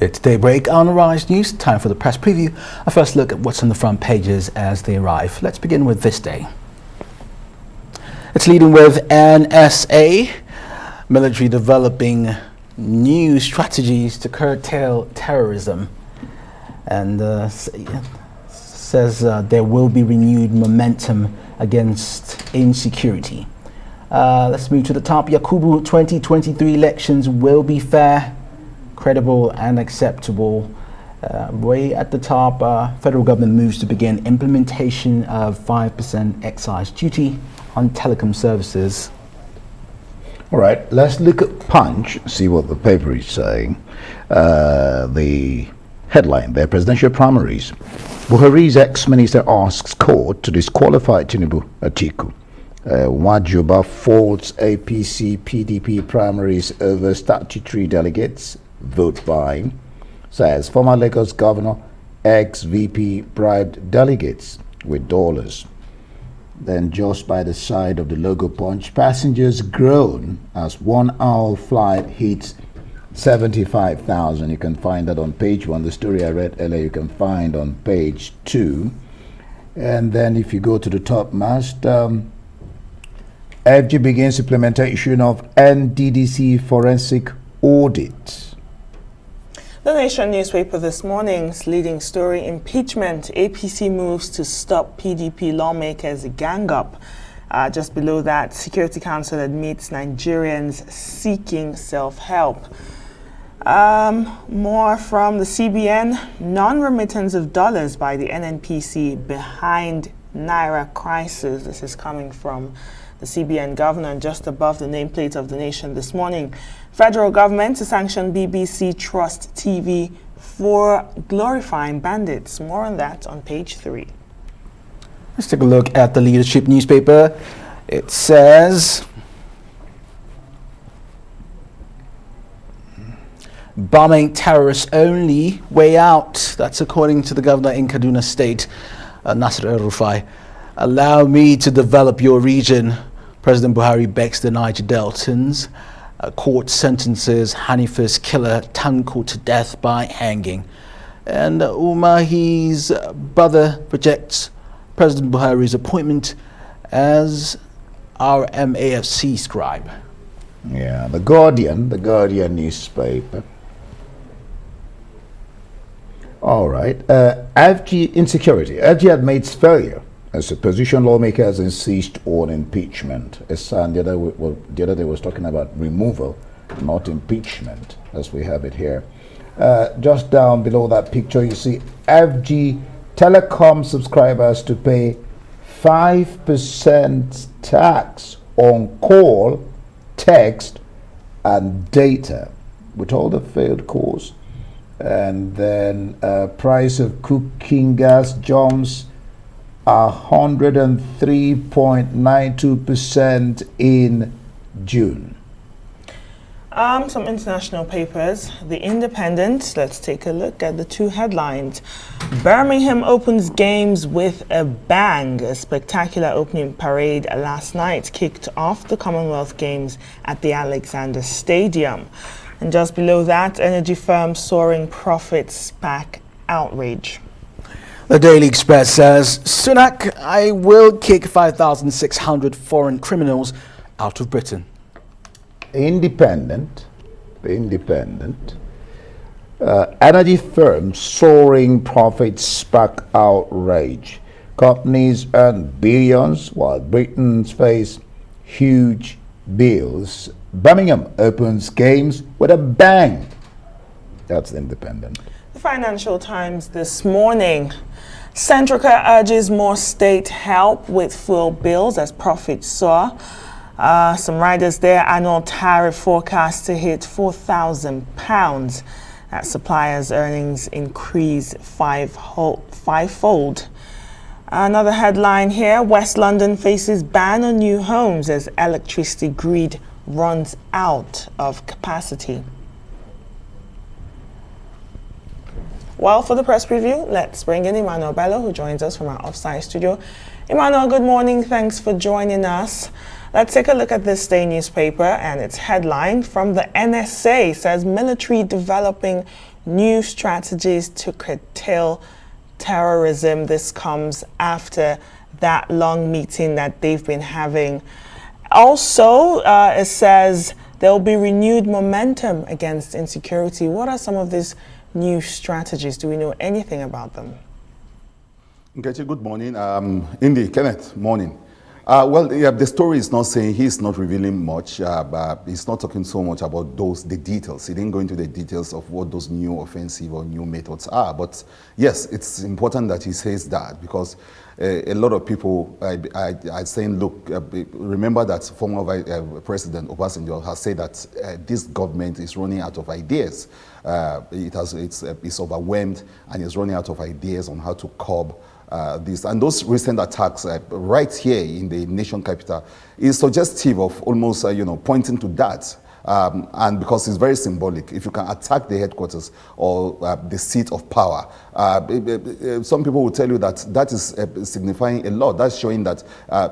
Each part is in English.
It's daybreak on Arise News, time for the press preview. A first look at what's on the front pages as they arrive. Let's begin with this day. It's leading with NSA, military developing new strategies to curtail terrorism, and says there will be renewed momentum against insecurity. Let's move to the top. Yakubu 2023 elections will be fair, credible and acceptable. Way at the top, federal government moves to begin implementation of 5% excise duty on telecom services. All right, let's look at Punch, see what the paper is saying. The headline there, presidential primaries. Buhari's ex-minister asks court to disqualify Tinubu Atiku. Wajuba faults APC PDP primaries over statutory delegates. Vote buying. Says former Lagos governor, ex-VP bribed delegates with dollars. Then just by the side of the logo Punch, passengers groan as 1 hour flight hits 75,000. You can find that on page 1. The story I read earlier you can find on page 2. And then if you go to the top mast, FG begins implementation of NDDC forensic audit. The Nation newspaper this morning's leading story, impeachment. APC moves to stop PDP lawmakers gang up. Just below that, Security Council admits Nigerians seeking self-help. More from the CBN, non-remittance of dollars by the NNPC behind Naira crisis. This is coming from the CBN governor, and just above the nameplate of the Nation this morning. Federal government to sanction BBC Trust TV for glorifying bandits. More on that on page 3. Let's take a look at the Leadership newspaper. It says, bombing terrorists only way out. That's according to the governor in Kaduna State, Nasir El-Rufai. Allow me to develop your region. President Buhari begs the Niger Deltans. Court sentences Hanifa's killer Tanko to death by hanging. And Umahi's brother rejects President Buhari's appointment as RMAFC scribe. Yeah, the Guardian newspaper. All right, FG Insecurity. FG admits failure as opposition lawmakers insist on impeachment. And the other day was talking about removal, not impeachment, as we have it here. Just down below that picture, you see FG Telecom subscribers to pay 5% tax on call, text, and data with all the failed calls. And then price of cooking gas jumps 103.92% in June. Some international papers. The Independent. Let's take a look at the two headlines. Birmingham opens games with a bang. A spectacular opening parade last night kicked off the Commonwealth Games at the Alexander Stadium. And just below that, energy firms soaring profits spark outrage. The Daily Express says, Sunak, I will kick 5,600 foreign criminals out of Britain. Independent. Energy firms soaring profits spark outrage. Companies earn billions while Britons face huge bills. Birmingham opens games with a bang. That's the Independent. The Financial Times this morning. Centrica urges more state help with fuel bills as profits soar. Some riders there, annual tariff forecast to hit £4,000 as suppliers' earnings increase fivefold. Another headline here, West London faces ban on new homes as electricity grid runs out of capacity. Well, for the press preview, let's bring in Emmanuel Bello, who joins us from our offsite studio. Emmanuel, good morning. Thanks for joining us. Let's take a look at this day newspaper, and its headline from the NSA says military developing new strategies to curtail terrorism. This comes after that long meeting that they've been having. Also, it says there will be renewed momentum against insecurity. What are some of these new strategies? Do we know anything about them? Nkechi, good morning. Indy, Kenneth, morning. Well, yeah, the story is not saying, he's not revealing much, but he's not talking so much about the details. He didn't go into the details of what those new offensive or new methods are. But yes, it's important that he says that, because a lot of people are saying, look, remember that former President Obasanjo has said that this government is running out of ideas. It's overwhelmed and is running out of ideas on how to curb this. And those recent attacks right here in the nation capital is suggestive of almost, pointing to that. And because it's very symbolic, if you can attack the headquarters or the seat of power, some people will tell you that that is signifying a lot. That's showing that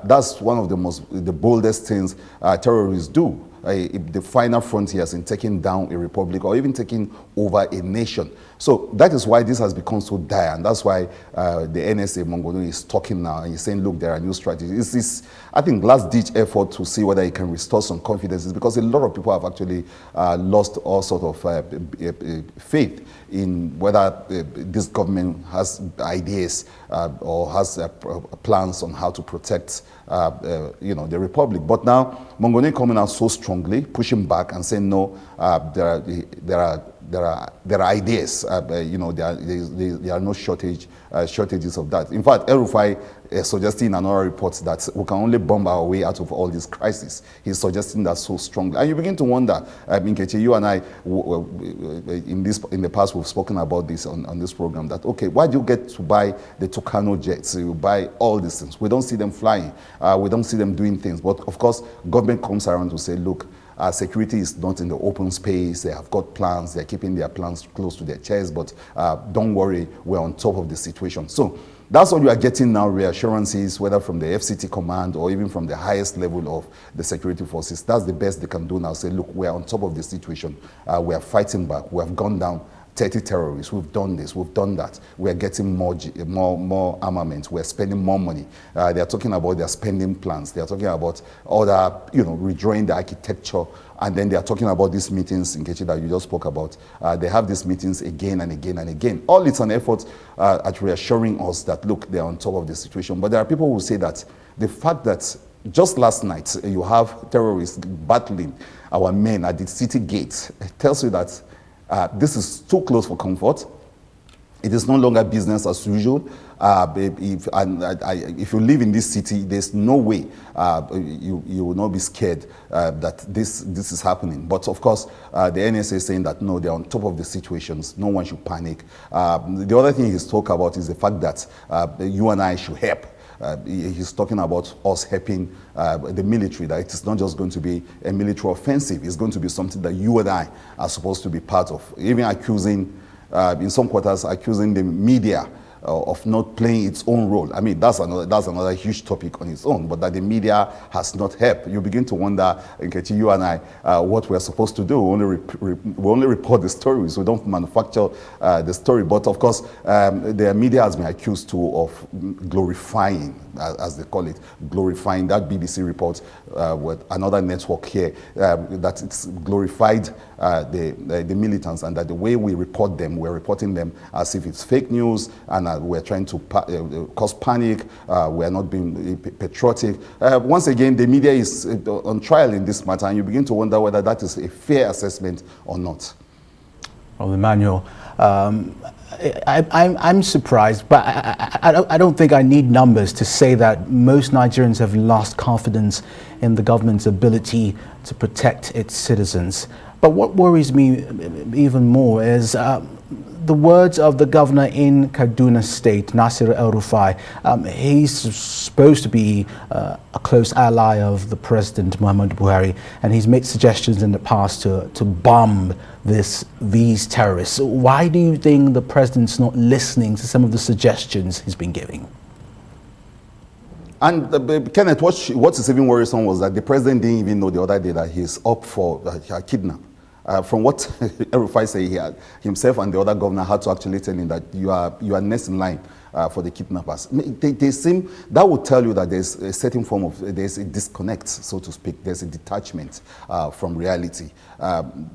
that's one of the boldest things terrorists do. The final frontiers in taking down a republic or even taking over a nation. So that is why this has become so dire, and that's why the NSA Mongolia is talking now and he's saying, look, there are new strategies. It's this, I think, last-ditch effort to see whether he can restore some confidence, because a lot of people have actually lost all sort of faith in whether this government has ideas or has plans on how to protect the republic. But now Mongolia coming out so strongly, pushing back and saying no, there are ideas. There are no shortages of that. In fact, El-Rufai suggesting in another report that we can only bomb our way out of all this crisis. He's suggesting that so strongly, and you begin to wonder. Nkechi, you and I, in the past, we've spoken about this on this program. That okay, why do you get to buy the Tucano jets? You buy all these things. We don't see them flying. We don't see them doing things. But of course, government comes around to say, look, security is not in the open space. They have got plans. They're keeping their plans close to their chest. But don't worry, we're on top of the situation. So that's what you are getting now, reassurances, whether from the FCT command or even from the highest level of the security forces. That's the best they can do now. Say, look, we're on top of the situation. We are fighting back. We have gone down 30 terrorists. We've done this. We've done that. We are getting more armament. We're spending more money. They are talking about their spending plans. They are talking about other, redrawing the architecture. And then they are talking about these meetings, Nkechi, that you just spoke about. They have these meetings again and again and again. All it's an effort at reassuring us that, look, they're on top of the situation. But there are people who say that the fact that just last night you have terrorists battling our men at the city gate tells you that this is too close for comfort. It is no longer business as usual. If you live in this city, there's no way you will not be scared that this is happening. But of course, the NSA is saying that no, they're on top of the situations. No one should panic. The other thing he's talking about is the fact that you and I should help. He's talking about us helping the military, that it is not just going to be a military offensive. It's going to be something that you and I are supposed to be part of. Even accusing, in some quarters, accusing the media of not playing its own role. I mean, that's another huge topic on its own, but that the media has not helped. You begin to wonder, Nkechi, you and I, what we're supposed to do. We only report the stories. We don't manufacture the story. But of course, the media has been accused too of glorifying, as they call it, glorifying that BBC report with another network here, that it's glorified the militants, and that the way we report them, we're reporting them as if it's fake news, and we're trying to cause panic. We're not being patriotic. Once again, the media is on trial in this matter, and you begin to wonder whether that is a fair assessment or not. Well, Emmanuel, I'm surprised, but I don't think I need numbers to say that most Nigerians have lost confidence in the government's ability to protect its citizens. But what worries me even more is the words of the governor in Kaduna State, Nasir El-Rufai. He's supposed to be a close ally of the President, Muhammadu Buhari, and he's made suggestions in the past to bomb these terrorists. Why do you think the president's not listening to some of the suggestions he's been giving? And Kenneth, what is even worrisome was that the president didn't even know the other day that he's up for a kidnap. from what Erufai said, he had, himself and the other governor had to actually tell him that you are next in line for the kidnappers. They seem, that would tell you that there's a certain form of, there's a disconnect, so to speak. There's a detachment from reality.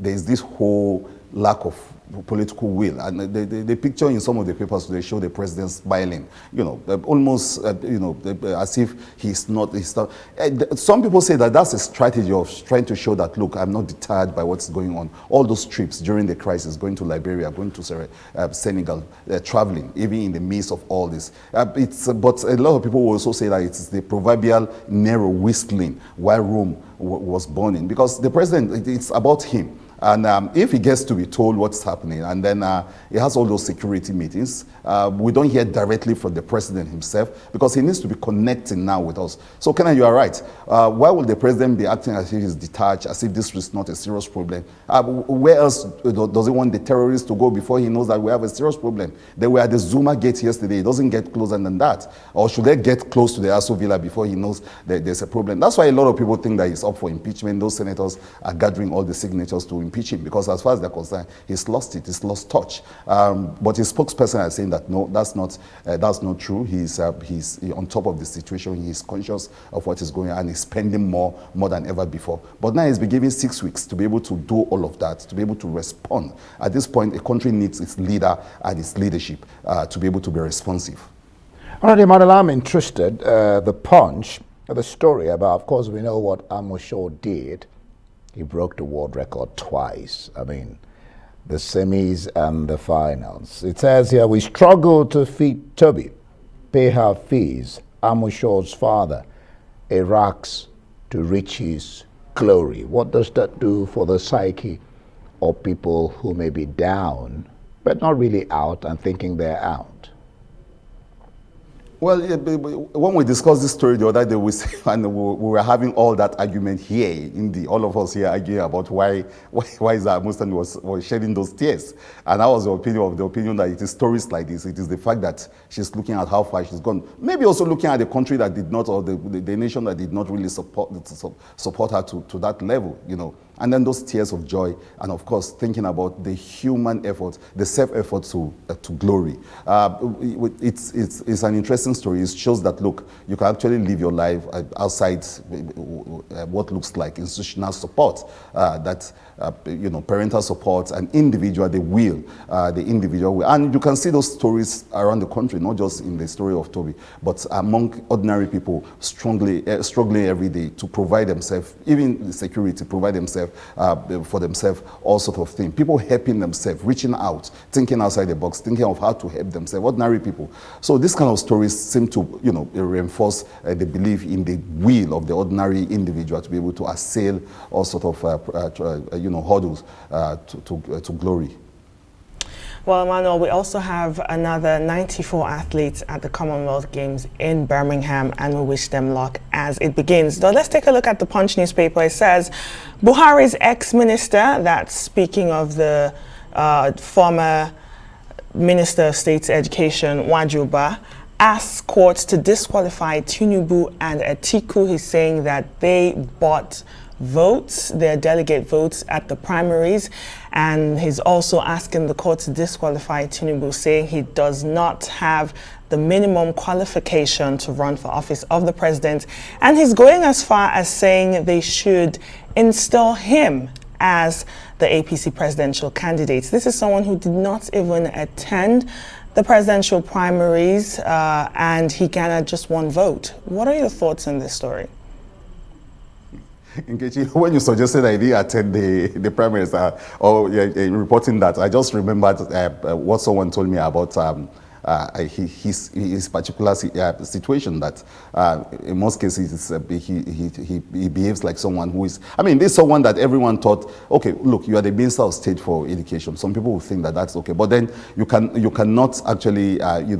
There's this whole lack of political will, and the picture in some of the papers, they show the president smiling, almost as if he's not. Some people say that that's a strategy of trying to show that, look, I'm not deterred by what's going on. All those trips during the crisis, going to Liberia, going to Senegal, traveling, even in the midst of all this. But a lot of people will also say that it's the proverbial narrow whistling while Rome was burning, because the president, it's about him. And if he gets to be told what's happening, and then he has all those security meetings, we don't hear directly from the president himself, because he needs to be connecting now with us. So, Kenan, you are right. Why would the president be acting as if he's detached, as if this is not a serious problem? Where else does he want the terrorists to go before he knows that we have a serious problem? They were at the Zuma gate yesterday. He doesn't get closer than that. Or should they get close to the Aso Villa before he knows that there's a problem? That's why a lot of people think that he's up for impeachment. Those senators are gathering all the signatures to impeach him, because as far as they're concerned, he's lost it, he's lost touch. But his spokesperson is saying that no, that's not true. He's on top of the situation. He's conscious of what is going on, and he's spending more than ever before. But now he's been given 6 weeks to be able to do all of that, to be able to respond. At this point, a country needs its leader and its leadership to be able to be responsive. All right, Emmanuel, I'm interested. The Punch, the story about, of course, we know what Amushan did. He broke the world record twice. I mean, the semis and the finals. It says here, we struggle to feed Tobi, pay her fees. Amushan's father, a rags to reach his glory. What does that do for the psyche of people who may be down, but not really out and thinking they're out? Well, when we discussed this story the other day, we were having all that argument here, all of us here arguing about why is that Muslim was shedding those tears. And I was of the opinion that it is stories like this. It is the fact that she's looking at how far she's gone. Maybe also looking at the country that did not, or the nation that did not really support her to that level, And then those tears of joy, and of course thinking about the human effort, the self-effort to glory. It's an interesting story. It shows that, look, you can actually live your life outside what looks like institutional support, parental support, and individual, the individual will. And you can see those stories around the country, not just in the story of Tobi, but among ordinary people struggling every day to provide themselves, even the security, provide themselves for themselves, all sort of things. People helping themselves, reaching out, thinking outside the box, thinking of how to help themselves, ordinary people. So this kind of stories seem to, reinforce the belief in the will of the ordinary individual to be able to assail all sort of, hurdles to glory. Well, Emmanuel, we also have another 94 athletes at the Commonwealth Games in Birmingham, and we wish them luck as it begins. Now, let's take a look at the Punch newspaper. It says, Buhari's ex-minister, that's speaking of the former Minister of State Education, Wajuba, asks courts to disqualify Tinubu and Atiku. He's saying that they bought votes, their delegate votes at the primaries, and he's also asking the court to disqualify Tinubu, saying he does not have the minimum qualification to run for office of the president, and he's going as far as saying they should install him as the APC presidential candidate. This is someone who did not even attend the presidential primaries, and he garnered just one vote. What are your thoughts on this story? Nkechi, when you suggested that I didn't attend the primaries reporting that, I just remembered what someone told me about his particular situation, that in most cases he behaves like someone who is, this is someone that everyone thought, okay, look, you are the Minister of State for Education. Some people will think that that's okay, but then you cannot actually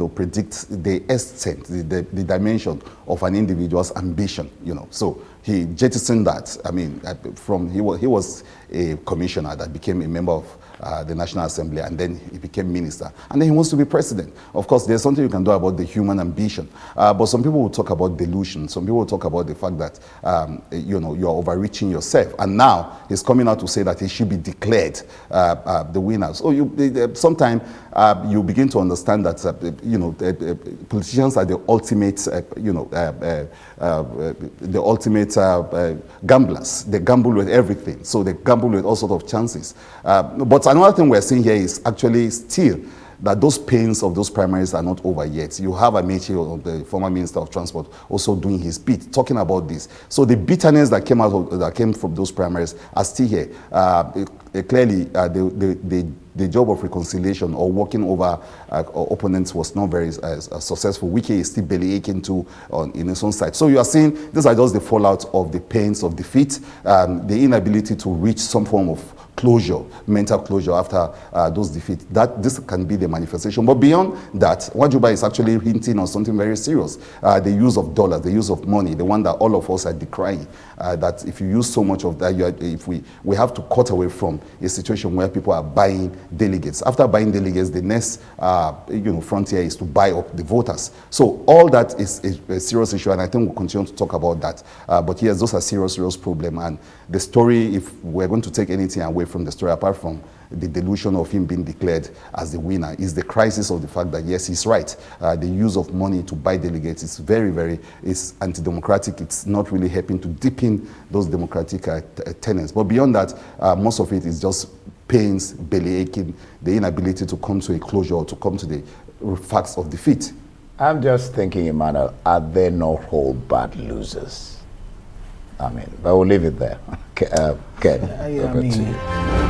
predict the extent, the dimension of an individual's ambition, so he jettisoned that. He was a commissioner that became a member of the National Assembly, and then he became minister. And then he wants to be president. Of course, there's something you can do about the human ambition. But some people will talk about delusion. Some people will talk about the fact that, you're overreaching yourself. And now he's coming out to say that he should be declared the winner. So sometimes you begin to understand that, politicians are the ultimate, gamblers. They gamble with everything. So they gamble with all sorts of chances. But another thing we're seeing here is actually still that those pains of those primaries are not over yet. You have Amechi, the former Minister of Transport, also doing his bit, talking about this. So the bitterness that came from those primaries are still here. Clearly, the job of reconciliation or working over opponents was not very successful. Wike is still belly aching in his own side. So you are seeing these are just the fallout of the pains of defeat, the inability to reach some form of closure, mental closure after those defeats. This can be the manifestation. But beyond that, Wajuba is actually hinting on something very serious. The use of dollars, the use of money, the one that all of us are decrying. That if you use so much of that, if we have to cut away from a situation where people are buying delegates. After buying delegates, the next frontier is to buy up the voters. So all that is a serious issue, and I think we'll continue to talk about that. But yes, those are serious problem. And the story, if we're going to take anything away from the story, apart from the delusion of him being declared as the winner, is the crisis of the fact that yes, he's right. The use of money to buy delegates is it's anti-democratic. It's not really helping to deepen those democratic tenets. But beyond that, most of it is just pains, belly aching, the inability to come to a closure or to come to the facts of defeat. I'm just thinking, Emmanuel, are they not all bad losers? I mean, but we'll leave it there. Ken, over to you.